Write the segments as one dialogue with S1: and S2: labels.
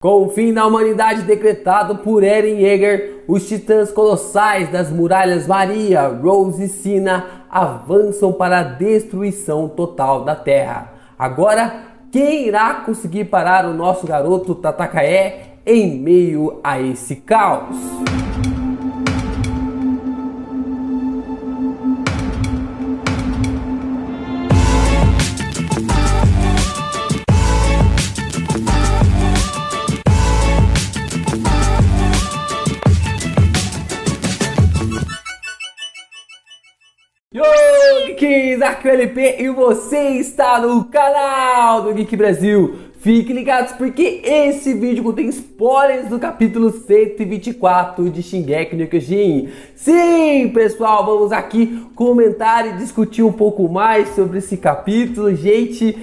S1: Com o fim da humanidade decretado por Eren Yeager, os titãs colossais das muralhas Maria, Rose e Sina avançam para a destruição total da Terra. Agora, quem irá conseguir parar o nosso garoto Tatakae em meio a esse caos? Yo, Geeks, aqui é o LP e você está no canal do Geek Brasil. Fiquem ligados porque esse vídeo contém spoilers do capítulo 124 de Shingeki no Kyojin. Sim, pessoal, vamos aqui comentar e discutir um pouco mais sobre esse capítulo. Gente,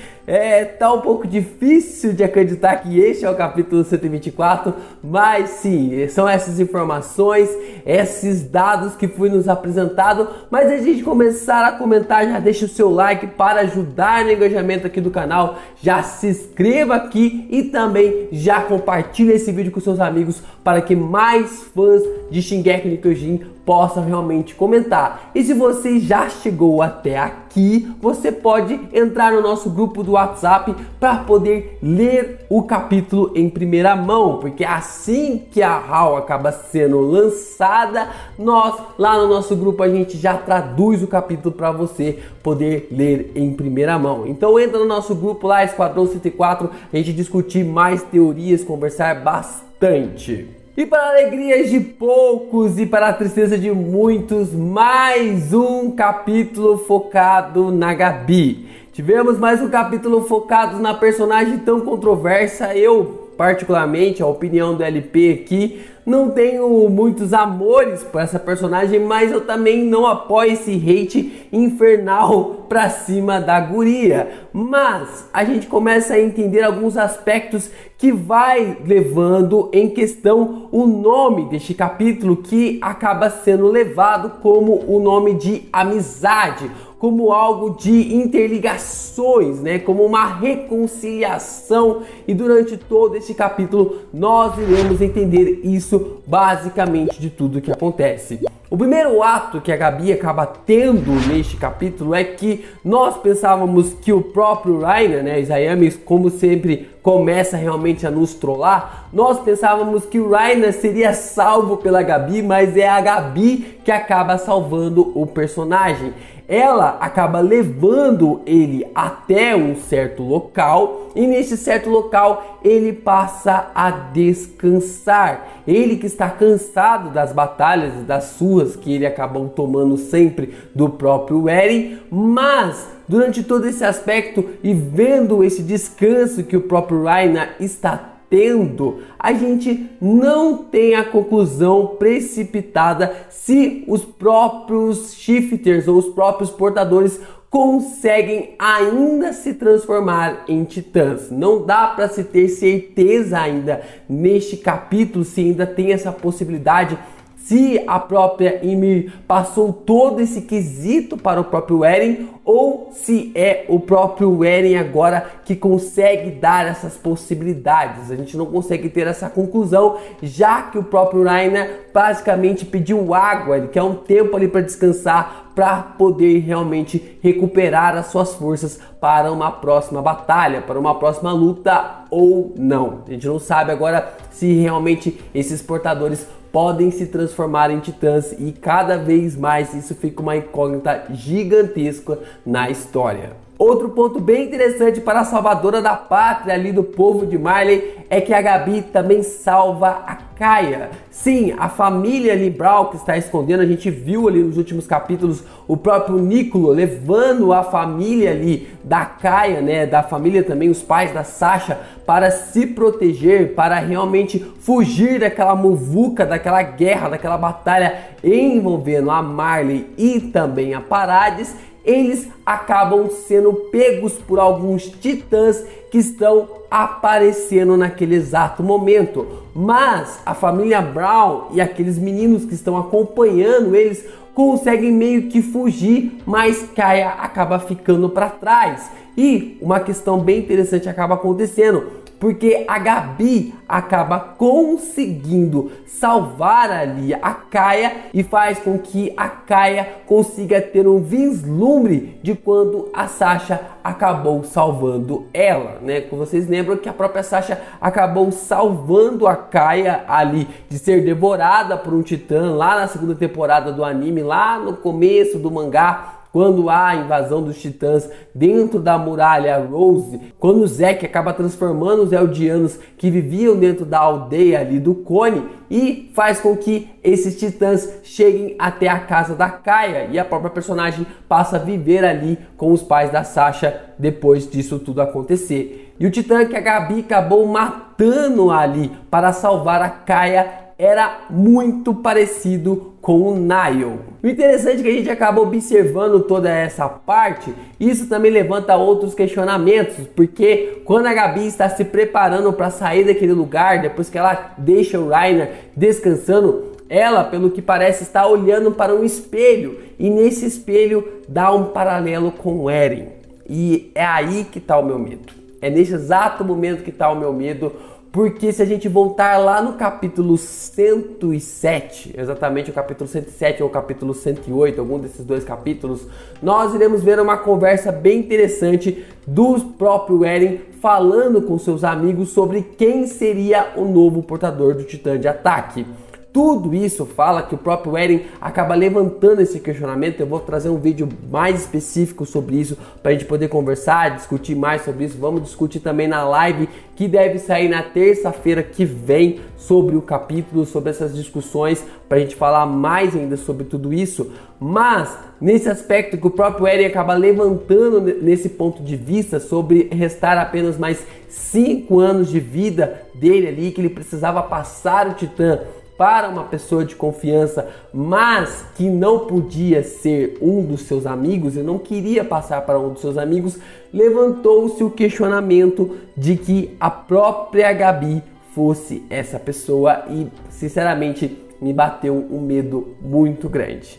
S1: tá um pouco difícil de acreditar que este é o capítulo 124, mas sim, são essas informações, esses dados que foi nos apresentado. Mas antes de começar a comentar, já deixa o seu like para ajudar no engajamento aqui do canal, já se inscreva aqui e também já compartilhe esse vídeo com seus amigos para que mais fãs de Shingeki no Kyojin possam realmente comentar. E se você já chegou até aqui, você pode entrar no nosso grupo do WhatsApp para poder ler o capítulo em primeira mão, porque assim que a HAL acaba sendo lançada, nós lá no nosso grupo a gente já traduz o capítulo para você poder ler em primeira mão. Então entra no nosso grupo lá, Esquadrão 104, a gente discutir mais teorias, conversar bastante. E para a alegria de poucos e para a tristeza de muitos, mais um capítulo focado na Gabi. Tivemos mais um capítulo focado na personagem tão controversa. Eu, particularmente, a opinião do LP aqui, não tenho muitos amores por essa personagem, mas eu também não apoio esse hate infernal pra cima da guria. Mas a gente começa a entender alguns aspectos que vai levando em questão o nome deste capítulo, que acaba sendo levado como o nome de amizade, como algo de interligações, né? Como uma reconciliação. E durante todo esse capítulo nós iremos entender isso basicamente de tudo que acontece. O primeiro ato que a Gabi acaba tendo neste capítulo é que nós pensávamos que o próprio Reiner, né, Isayami, como sempre, começa realmente a nos trollar. Nós pensávamos que o Reiner seria salvo pela Gabi, mas é a Gabi que acaba salvando o personagem. Ela acaba levando ele até um certo local e nesse certo local ele passa a descansar. Ele que está cansado das batalhas e das surras que ele acabou tomando sempre do próprio Eren, mas durante todo esse aspecto e vendo esse descanso que o próprio Reiner está tendo, a gente não tem a conclusão precipitada se os próprios shifters ou os próprios portadores conseguem ainda se transformar em titãs. Não dá para se ter certeza ainda neste capítulo se ainda tem essa possibilidade, se a própria Ymir passou todo esse quesito para o próprio Eren ou se é o próprio Eren agora que consegue dar essas possibilidades. A gente não consegue ter essa conclusão, já que o próprio Reiner basicamente pediu água, ele quer um tempo ali para descansar, para poder realmente recuperar as suas forças para uma próxima batalha, para uma próxima luta ou não. A gente não sabe agora se realmente esses portadores podem se transformar em titãs e cada vez mais isso fica uma incógnita gigantesca na história. Outro ponto bem interessante para a salvadora da pátria ali do povo de Marley é que a Gabi também salva a Kaia. Sim, a família ali Brawl que está escondendo, a gente viu ali nos últimos capítulos o próprio Niccolo levando a família ali da Kaia, né, da família também, os pais da Sasha, para se proteger, para realmente fugir daquela muvuca, daquela guerra, daquela batalha envolvendo a Marley e também a Parades. Eles acabam sendo pegos por alguns titãs que estão aparecendo naquele exato momento. Mas a família Brawl e aqueles meninos que estão acompanhando eles conseguem meio que fugir, mas Kaia acaba ficando para trás. E uma questão bem interessante acaba acontecendo. porque a Gabi acaba conseguindo salvar ali a Kaia e faz com que a Kaia consiga ter um vislumbre de quando a Sasha acabou salvando ela, né? Como vocês lembram que a própria Sasha acabou salvando a Kaia ali de ser devorada por um titã lá na segunda temporada do anime, lá no começo do mangá, quando há a invasão dos titãs dentro da muralha Rose, quando o Zack acaba transformando os eldianos que viviam dentro da aldeia ali do Cone e faz com que esses titãs cheguem até a casa da Kaia e a própria personagem passa a viver ali com os pais da Sasha depois disso tudo acontecer. E o titã que a Gabi acabou matando ali para salvar a Kaia era muito parecido com o Nile. O interessante é que a gente acaba observando toda essa parte, isso também levanta outros questionamentos, porque quando a Gabi está se preparando para sair daquele lugar, depois que ela deixa o Reiner descansando, ela, pelo que parece, está olhando para um espelho, e nesse espelho dá um paralelo com o Eren. E é aí que está o meu medo. É nesse exato momento que está o meu medo, porque se a gente voltar lá no capítulo 107, exatamente o capítulo 107 ou o capítulo 108, algum desses dois capítulos, nós iremos ver uma conversa bem interessante do próprio Eren falando com seus amigos sobre quem seria o novo portador do Titã de Ataque. Tudo isso fala que o próprio Eren acaba levantando esse questionamento. Eu vou trazer um vídeo mais específico sobre isso para a gente poder conversar, discutir mais sobre isso. Vamos discutir também na live que deve sair na terça-feira que vem sobre o capítulo, sobre essas discussões, para a gente falar mais ainda sobre tudo isso. Mas nesse aspecto que o próprio Eren acaba levantando nesse ponto de vista sobre restar apenas mais 5 anos de vida dele ali, que ele precisava passar o Titã para uma pessoa de confiança, mas que não podia ser um dos seus amigos e não queria passar para um dos seus amigos, levantou-se o questionamento de que a própria Gabi fosse essa pessoa e, sinceramente, me bateu um medo muito grande.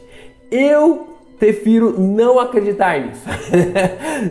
S1: Eu prefiro não acreditar nisso.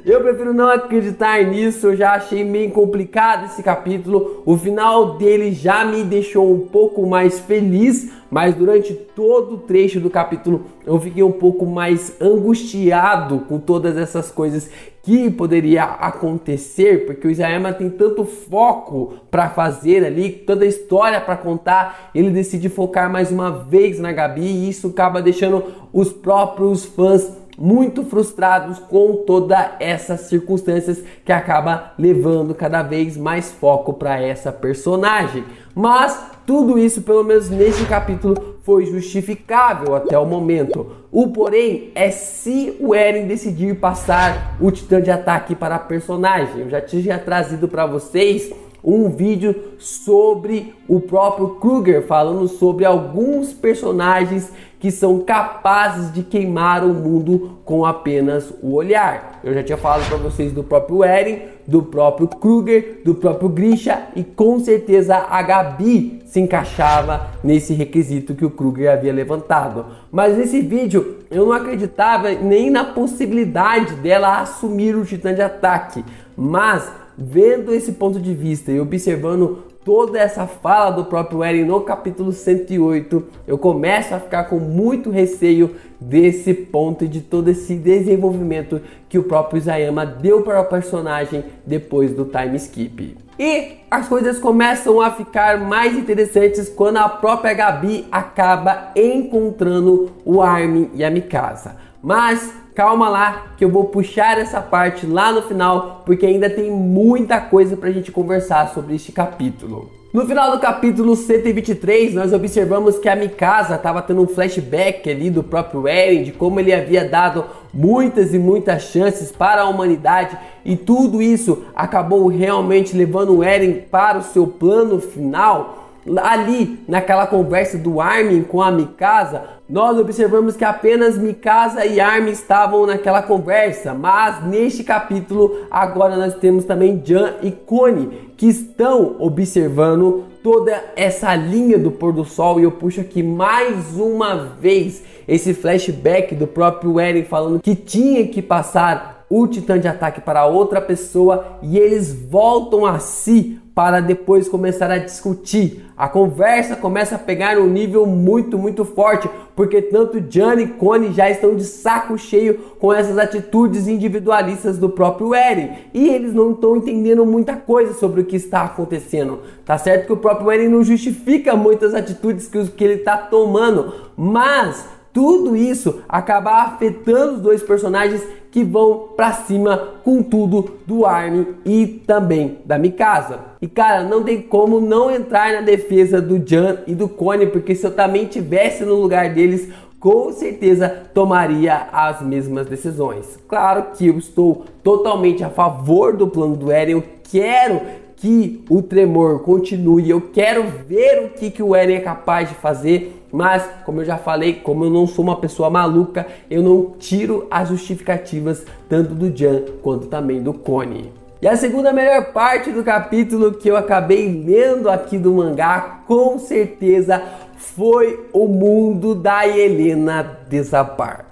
S1: Eu prefiro não acreditar nisso. Eu já achei meio complicado esse capítulo. O final dele já me deixou um pouco mais feliz, mas durante todo o trecho do capítulo eu fiquei um pouco mais angustiado com todas essas coisas que poderia acontecer, porque o Isayama tem tanto foco para fazer ali, tanta história para contar, ele decide focar mais uma vez na Gabi e isso acaba deixando os próprios fãs muito frustrados com todas essas circunstâncias que acaba levando cada vez mais foco para essa personagem. Mas tudo isso, pelo menos neste capítulo, foi justificável até o momento. O porém é se o Eren decidir passar o Titã de Ataque para a personagem. Eu já tinha trazido para vocês um vídeo sobre o próprio Kruger, falando sobre alguns personagens que são capazes de queimar o mundo com apenas o olhar. Eu já tinha falado para vocês do próprio Eren, do próprio Kruger, do próprio Grisha e com certeza a Gabi se encaixava nesse requisito que o Kruger havia levantado. Mas nesse vídeo eu não acreditava nem na possibilidade dela assumir o Titã de Ataque, mas vendo esse ponto de vista e observando toda essa fala do próprio Eren no capítulo 108, eu começo a ficar com muito receio desse ponto e de todo esse desenvolvimento que o próprio Isayama deu para o personagem depois do time skip. E as coisas começam a ficar mais interessantes quando a própria Gabi acaba encontrando o Armin e a Mikasa. Mas calma lá que eu vou puxar essa parte lá no final, porque ainda tem muita coisa pra gente conversar sobre este capítulo. No final do capítulo 123, nós observamos que a Mikasa estava tendo um flashback ali do próprio Eren, de como ele havia dado muitas e muitas chances para a humanidade, e tudo isso acabou realmente levando o Eren para o seu plano final. Ali, naquela conversa do Armin com a Mikasa, nós observamos que apenas Mikasa e Armin estavam naquela conversa, mas neste capítulo agora nós temos também Jan e Connie, que estão observando toda essa linha do pôr do sol, e eu puxo aqui mais uma vez esse flashback do próprio Eren falando que tinha que passar o Titã de Ataque para outra pessoa, e eles voltam a si para depois começar a discutir. A conversa começa a pegar um nível muito forte, porque tanto Jan e Connie já estão de saco cheio com essas atitudes individualistas do próprio Eren, e eles não estão entendendo muita coisa sobre o que está acontecendo. Tá certo que o próprio Eren não justifica muitas atitudes que ele está tomando, mas tudo isso acaba afetando os dois personagens que vão pra cima com tudo do Armin e também da Mikasa. E cara, não tem como não entrar na defesa do Jan e do Connie, porque se eu também tivesse no lugar deles, com certeza tomaria as mesmas decisões. Claro que eu estou totalmente a favor do plano do Eren, eu quero que o Tremor continue, eu quero ver o que o Eren é capaz de fazer, mas como eu já falei, como eu não sou uma pessoa maluca, eu não tiro as justificativas tanto do Jan quanto também do Connie. E a segunda melhor parte do capítulo que eu acabei lendo aqui do mangá, com certeza, foi o mundo da Helena desabar.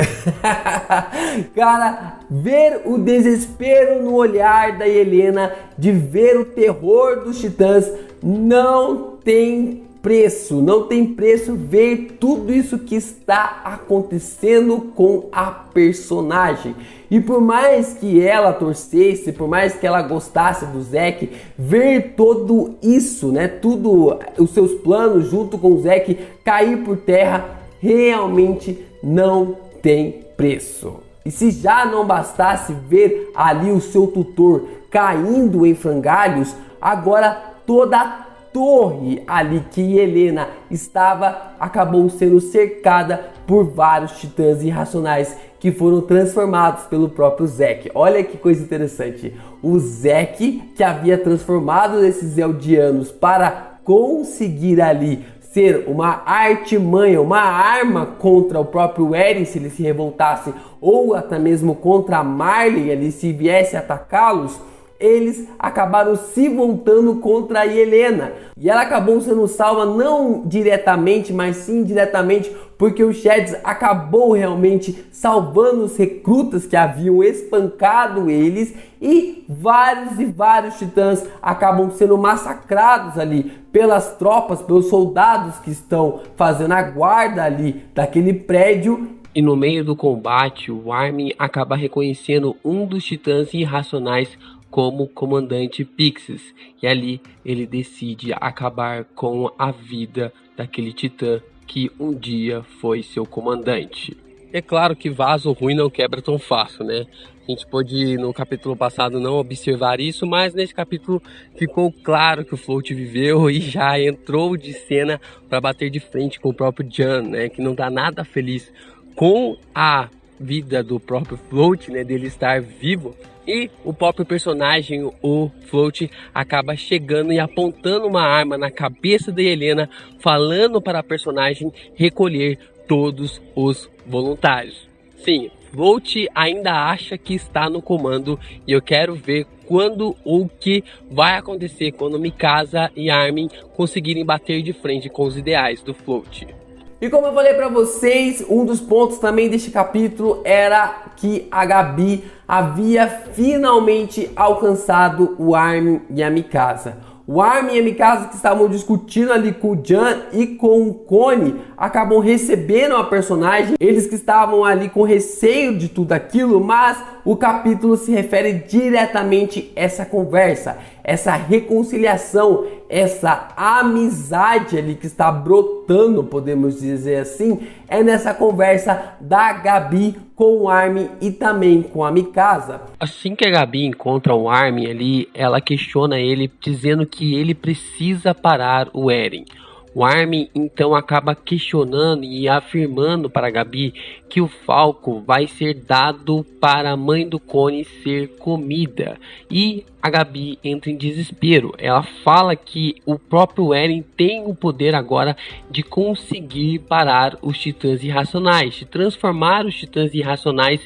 S1: Cara, ver o desespero no olhar da Helena, de ver o terror dos titãs, não tem preço, não tem preço ver tudo isso que está acontecendo com a personagem. E por mais que ela torcesse, por mais que ela gostasse do Zack, ver todo isso, né, tudo os seus planos junto com o Zack cair por terra, realmente não tem preço. E se já não bastasse ver ali o seu tutor caindo em frangalhos, agora toda a torre ali que Helena estava acabou sendo cercada por vários titãs irracionais que foram transformados pelo próprio Zack. Olha que coisa interessante. O Zack, que havia transformado esses Eldianos para conseguir ali ser uma artimanha, uma arma contra o próprio Eren se ele se revoltasse, ou até mesmo contra a Marley ali se viesse atacá-los, eles acabaram se voltando contra a Helena. E ela acabou sendo salva não diretamente, mas sim indiretamente, porque o Shed acabou realmente salvando os recrutas que haviam espancado eles, e vários titãs acabam sendo massacrados ali pelas tropas, pelos soldados que estão fazendo a guarda ali daquele prédio. E no meio do combate, o Armin acaba reconhecendo um dos titãs irracionais como comandante Pixis, e ali ele decide acabar com a vida daquele titã que um dia foi seu comandante. É claro que vaso ruim não quebra tão fácil, né? A gente pôde no capítulo passado não observar isso, mas nesse capítulo ficou claro que o Float viveu e já entrou de cena para bater de frente com o próprio Jan, né? Que não tá nada feliz com a vida do próprio Float, né? Dele estar vivo. E o próprio personagem, o Float, acaba chegando e apontando uma arma na cabeça da Helena, falando para a personagem recolher todos os voluntários. Sim, Float ainda acha que está no comando, e eu quero ver quando ou o que vai acontecer quando Mikasa e Armin conseguirem bater de frente com os ideais do Float. E como eu falei pra vocês, um dos pontos também deste capítulo era que a Gabi havia finalmente alcançado o Armin e a Mikasa. O Armin e a Mikasa, que estavam discutindo ali com o Jan e com o Connie, acabam recebendo a personagem. Eles que estavam ali com receio de tudo aquilo, mas o capítulo se refere diretamente a essa conversa, essa reconciliação, essa amizade ali que está brotando, podemos dizer assim, é nessa conversa da Gabi com o Armin e também com a Mikasa. Assim que a Gabi encontra o Armin ali, ela questiona ele, dizendo que ele precisa parar o Eren. O Armin então acaba questionando e afirmando para a Gabi que o Falco vai ser dado para a mãe do Connie ser comida. E a Gabi entra em desespero. Ela fala que o próprio Eren tem o poder agora de conseguir parar os titãs irracionais, de transformar os titãs irracionais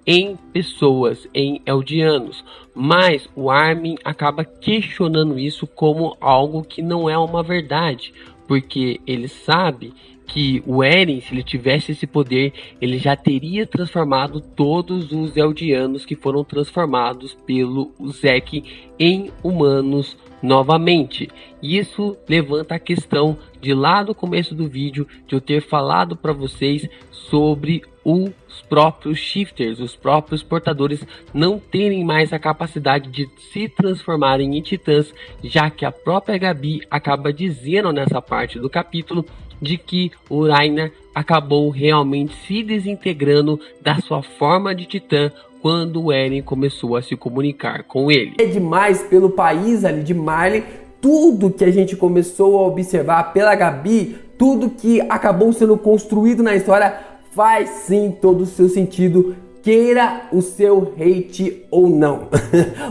S1: em pessoas, em eldianos. Mas o Armin acaba questionando isso como algo que não é uma verdade, porque ele sabe
S2: que o Eren, se ele tivesse esse poder, ele já teria transformado todos os Eldianos que foram transformados pelo Zack em humanos novamente. Isso levanta a questão de lá no começo do vídeo de eu ter falado para vocês sobre os próprios shifters, os próprios portadores não terem mais a capacidade de se transformarem em titãs, já que a própria Gabi acaba dizendo nessa parte do capítulo de que o Reiner acabou realmente se desintegrando da sua forma de titã quando o Eren começou a se comunicar com ele.
S1: É demais pelo país ali de Marley, tudo que a gente começou a observar pela Gabi, tudo que acabou sendo construído na história faz sim todo o seu sentido, queira o seu hate ou não.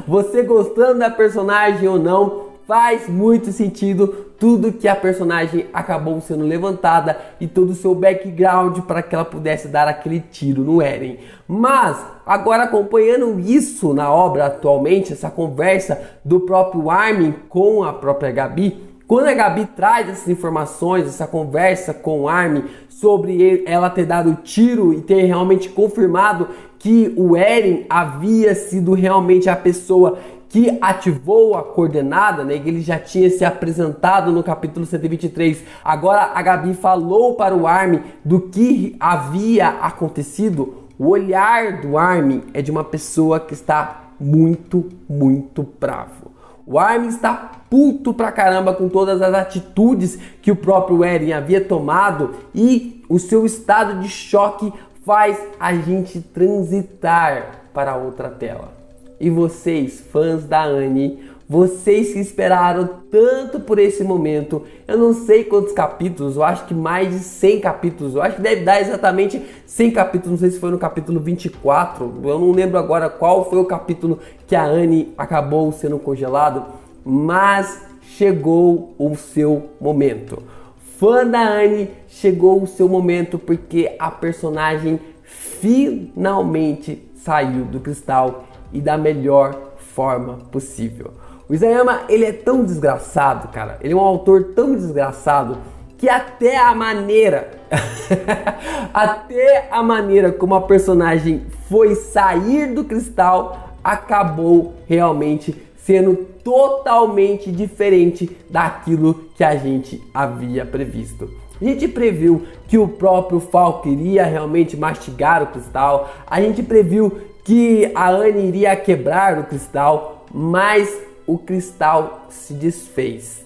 S1: Você gostando da personagem ou não, faz muito sentido tudo que a personagem acabou sendo levantada e todo o seu background para que ela pudesse dar aquele tiro no Eren. Mas, agora acompanhando isso na obra atualmente, essa conversa do próprio Armin com a própria Gabi, quando a Gabi traz essas informações, essa conversa com o Armin sobre ela ter dado tiro e ter realmente confirmado que o Eren havia sido realmente a pessoa que ativou a coordenada, né, que ele já tinha se apresentado no capítulo 123. Agora a Gabi falou para o Armin do que havia acontecido. O olhar do Armin é de uma pessoa que está muito bravo. O Armin está puto pra caramba com todas as atitudes que o próprio Eren havia tomado e o seu estado de choque faz a gente transitar para outra tela. E vocês, fãs da Annie, vocês que esperaram tanto por esse momento, eu não sei quantos capítulos, eu acho que mais de 100 capítulos, eu acho que deve dar exatamente 100 capítulos, não sei se foi no capítulo 24, eu não lembro agora qual foi o capítulo que a Annie acabou sendo congelado, mas chegou o seu momento. Fã da Annie, chegou o seu momento porque a personagem finalmente saiu do cristal e da melhor forma possível. O Isayama, ele é tão desgraçado, cara. Ele é um autor tão desgraçado que até a maneira como a personagem foi sair do cristal acabou realmente sendo totalmente diferente daquilo que a gente havia previsto. A gente previu que o próprio Falco iria realmente mastigar o cristal, a gente previu que a Annie iria quebrar o cristal, mas o cristal se desfez.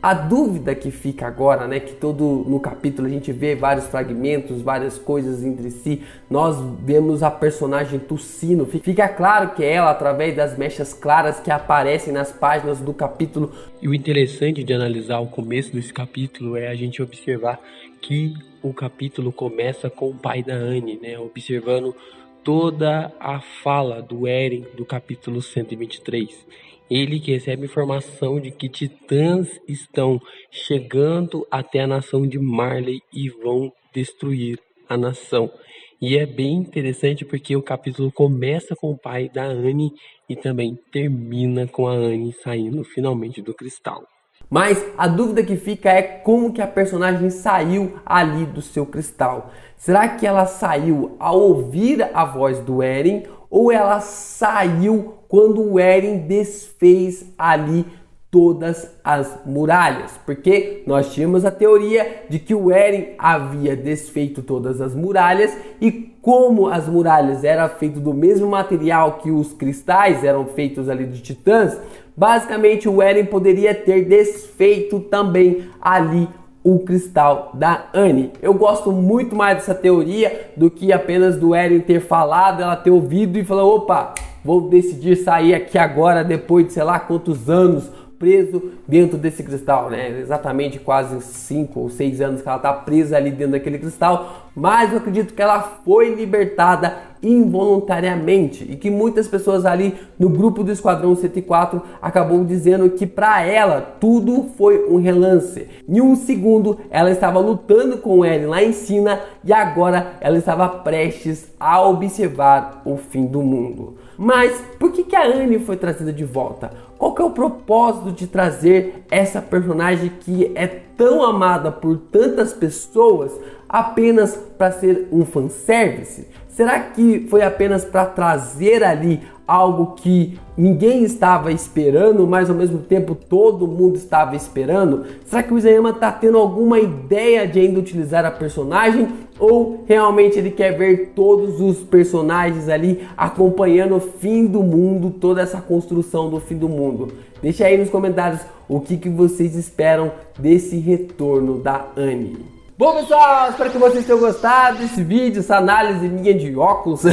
S1: A dúvida que fica agora, né, que todo no capítulo a gente vê vários fragmentos, várias coisas entre si, nós vemos a personagem tossindo, fica claro que é ela através das mechas claras que aparecem nas páginas do capítulo.
S2: E o interessante de analisar o começo desse capítulo é a gente observar que o capítulo começa com o pai da Annie, né, observando toda a fala do Eren do capítulo 123. Ele que recebe informação de que titãs estão chegando até a nação de Marley e vão destruir a nação. E é bem interessante porque o capítulo começa com o pai da Annie e também termina com a Annie saindo finalmente do cristal.
S1: Mas a dúvida que fica é como que a personagem saiu ali do seu cristal. Será que ela saiu ao ouvir a voz do Eren ou ela saiu quando o Eren desfez ali todas as muralhas? Porque nós tínhamos a teoria de que o Eren havia desfeito todas as muralhas e como as muralhas eram feitas do mesmo material que os cristais eram feitos ali de titãs, basicamente o Eren poderia ter desfeito também ali o cristal da Annie. Eu gosto muito mais dessa teoria do que apenas do Eren ter falado, ela ter ouvido e falar, opa, vou decidir sair aqui agora depois de sei lá quantos anos preso dentro desse cristal, né? Exatamente quase 5 ou 6 anos que ela está presa ali dentro daquele cristal, mas eu acredito que ela foi libertada involuntariamente e que muitas pessoas ali no grupo do Esquadrão 104 acabou dizendo que para ela tudo foi um relance. Em um segundo ela estava lutando com o Eren lá em cima e agora ela estava prestes a observar o fim do mundo. Mas por que a Annie foi trazida de volta? Qual que é o propósito de trazer essa personagem que é tão amada por tantas pessoas apenas para ser um fanservice? Será que foi apenas para trazer ali algo que ninguém estava esperando, mas ao mesmo tempo todo mundo estava esperando? Será que o Isayama está tendo alguma ideia de ainda utilizar a personagem? Ou realmente ele quer ver todos os personagens ali acompanhando o fim do mundo, toda essa construção do fim do mundo? Deixa aí nos comentários o que vocês esperam desse retorno da Annie. Bom, pessoal, espero que vocês tenham gostado desse vídeo, essa análise minha de óculos.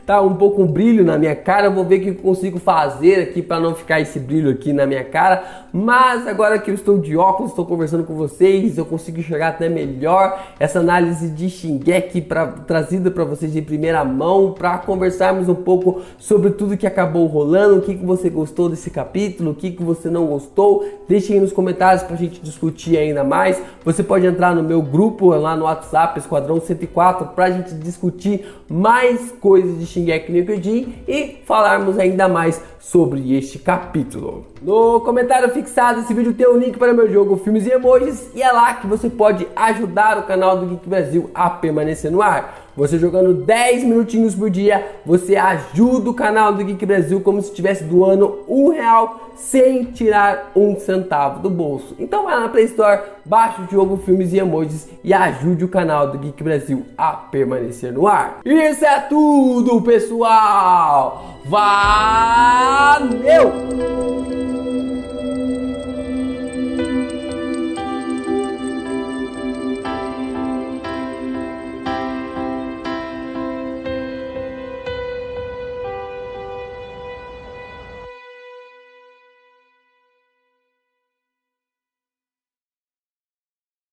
S1: Tá um pouco um brilho na minha cara, eu vou ver o que eu consigo fazer aqui para não ficar esse brilho aqui na minha cara. Mas agora que eu estou de óculos, estou conversando com vocês, eu consigo enxergar até melhor essa análise de Shingeki trazida para vocês de primeira mão, para conversarmos um pouco sobre tudo que acabou rolando, o que você gostou desse capítulo, o que você não gostou. Deixem aí nos comentários para a gente discutir ainda mais. Você pode entrar no meu grupo lá no WhatsApp, Esquadrão 104, para a gente discutir mais coisas de Shingeki no Kyojin e falarmos ainda mais sobre este capítulo. No comentário fixado desse vídeo tem um link para o meu jogo Filmes e Emojis, e é lá que você pode ajudar o canal do Geek Brasil a permanecer no ar. Você jogando 10 minutinhos por dia, você ajuda o canal do Geek Brasil como se estivesse doando R$1 sem tirar um centavo do bolso. Então vai lá na Play Store, baixa o jogo Filmes e Emojis e ajude o canal do Geek Brasil a permanecer no ar. Isso é tudo, pessoal! Valeu!